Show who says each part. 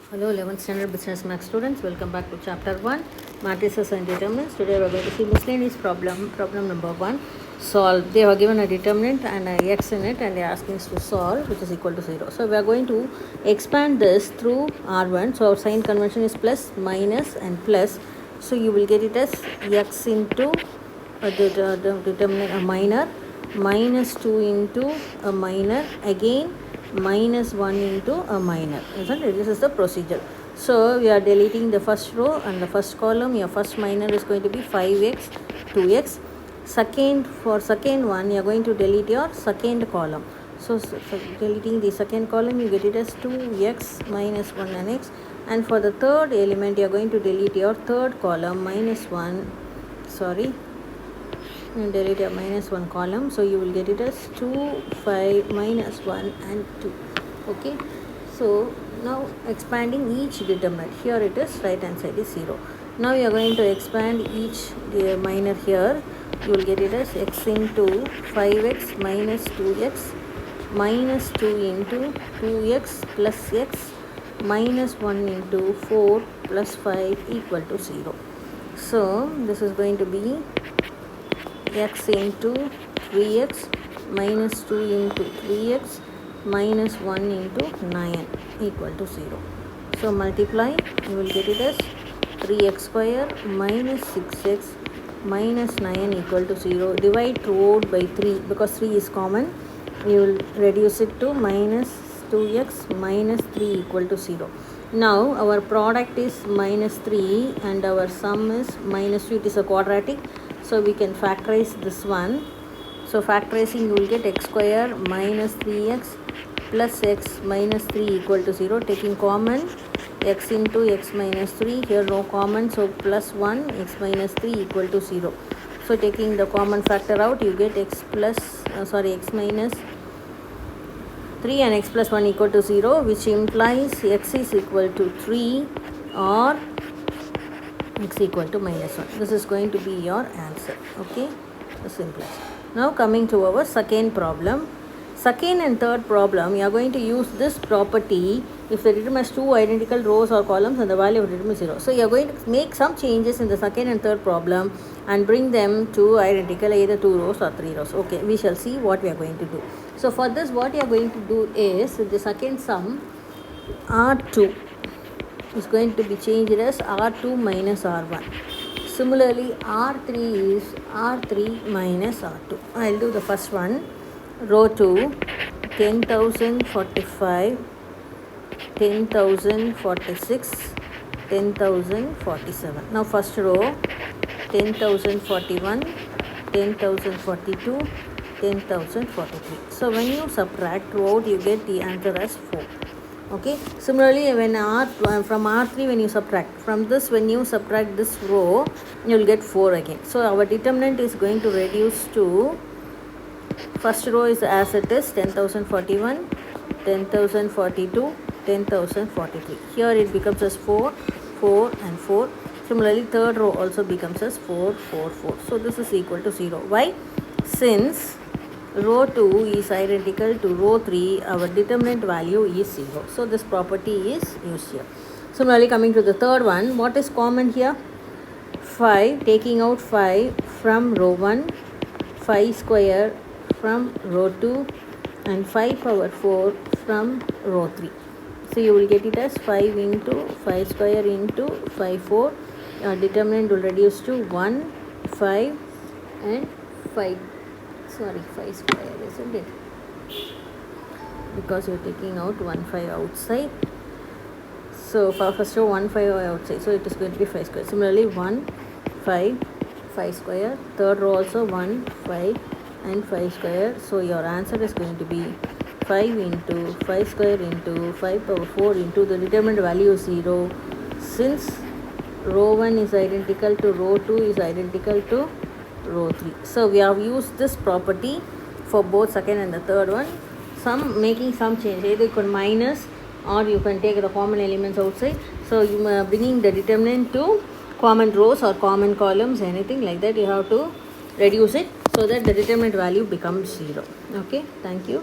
Speaker 1: Hello 11th standard business math students, welcome back to chapter 1 matrices and determinants. Today we are going to see miscellaneous problem number 1. Solve. They have given a determinant and a x in it and they are asking us to solve, which is equal to 0. So we are going to expand this through r1. So our sign convention is plus, minus and plus. So you will get it as x into a determinant, a minor, minus 2 into a minor, again minus 1 into a minor, isn't it? This is the procedure. So we are deleting the first row and the first column. Your first minor is going to be 5x, 2x. For second one, you are going to delete your second column. So deleting the second column, you get it as 2x minus 1 and x. And for the third element, you are going to delete your third column, minus 1, and delete a minus 1 column, so you will get it as 2, 5, minus 1 and 2. Okay, so now expanding each determinant. Here it is, right hand side is 0. Now you are going to expand each minor here. You will get it as x into 5x minus 2x minus 2 into 2x plus x minus 1 into 4 plus 5 equal to 0. So this is going to be x into 3x minus 2 into 3x minus 1 into 9 equal to 0. So multiply, you will get it as 3x square minus 6x minus 9 equal to 0. Divide throughout by 3 because 3 is common. You will reduce it to minus 2x minus 3 equal to 0. Now our product is minus 3 and our sum is minus 2. It is a quadratic. So we can factorize this one. So factorizing, you will get x square minus 3x plus x minus 3 equal to 0. Taking common, x into x minus 3. Here no common, so plus 1 x minus 3 equal to 0. So taking the common factor out, you get x minus 3 and x plus 1 equal to 0, which implies x is equal to 3 or x equal to minus 1. This is going to be your answer. Okay, the simplest. Now coming to our second problem. Second and third problem, you are going to use this property if the determinant has two identical rows or columns and the value of determinant is 0. So you are going to make some changes in the second and third problem and bring them to identical, either 2 rows or 3 rows. Okay, we shall see what we are going to do. So for this, what you are going to do is the second sum, r2 is going to be changed as r2 minus r1. Similarly, r3 is r3 minus r2. I will do the first one. Row 2, 10,045, 10,046, 10,047. Now first row, 10,041, 10,042, 10,043. So when you subtract throughout, you get the answer as 4. Okay, similarly when from r3 when you subtract from this, when you subtract this row, you will get 4 again. So our determinant is going to reduce to, first row is as it is, 10,041, 10,042, 10,043. Here it becomes as 4, 4 and 4. Similarly third row also becomes as 4, 4, 4. So this is equal to 0. Why? Since row 2 is identical to row 3, our determinant value is 0. So this property is used here. Similarly, coming to the third one, what is common here? 5, taking out 5 from row 1, 5 square from row 2 and 5 power 4 from row 3. So you will get it as 5 into 5 square into 5, 4. Determinant will reduce to 1, 5 and 5. 5 square, isn't it? Because you are taking out 1, 5 outside. So for first row 1, 5 outside. So it is going to be 5 square. Similarly 1, 5, 5 square. Third row also 1, 5 and 5 square. So your answer is going to be 5 into 5 square into 5 power 4 into the determinant value is 0. Since row 1 is identical to row 2 is identical to row 3. So we have used this property for both second and the third one. Making some change, either you can minus or you can take the common elements outside. So you are bringing the determinant to common rows or common columns, anything like that. You have to reduce it so that the determinant value becomes 0. Okay, thank you.